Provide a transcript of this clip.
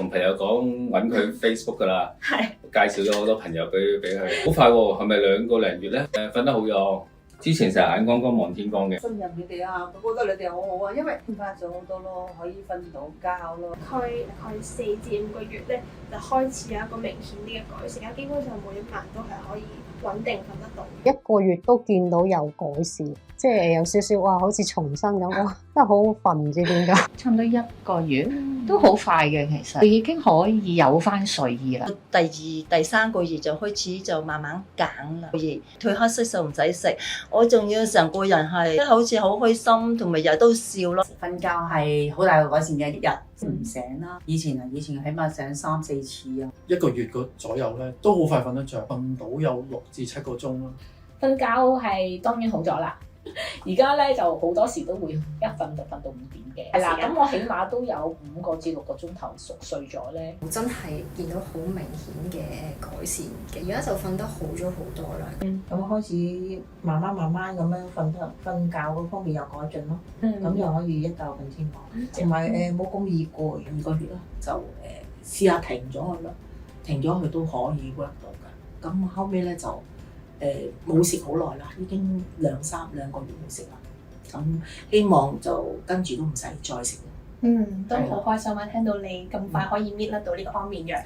同朋友講揾佢 Facebook 㗎啦，係介紹咗好多朋友俾佢。好快喎，係咪2個零月咧？瞓得好咗。之前成日眼光光望天光嘅。信任你哋啊，我覺得你哋好好啊，因為變化咗好多咯，可以瞓到覺咯。大概4至5個月咧，就開始有一個明顯啲嘅改善。而家基本上每一晚都係可以穩定瞓得到。1個月都見到有改善，即係有少少哇，好似重生咁，哇，真係好好瞓，唔知點解。差唔多1個月，都好快嘅其實，已經可以有翻睡意啦。第2、第3個月就開始就慢慢減啦，褪黑色素唔使食，我仲要成個人係好似好開心，同埋日日都笑咯。瞓覺係好大個改善嘅，一日唔醒啦。以前起碼醒3、4次啊。1個月左右咧，都好快瞓得着，瞓到有6至7個鐘啦。瞓覺係當然好咗啦，而家咧就好多時都會一瞓就瞓到5點嘅。係啦，咁我起碼都有5個至6個鐘頭熟睡咗咧。真係見到好明顯嘅改善嘅，而家就瞓得好咗好多啦。咁開始慢慢咁樣瞓覺嗰方面有改進咯。咁又可以一覺瞓天光，同埋冇咁易攰。2個月啦，就試下停咗佢啦，停咗佢都可以 work 到㗎。咁後尾咧就冇食好耐啦，已經2個月冇食啦。咁希望就跟住都唔使再食啦。都好開心啊！聽到你咁快可以搣甩到呢個安眠藥。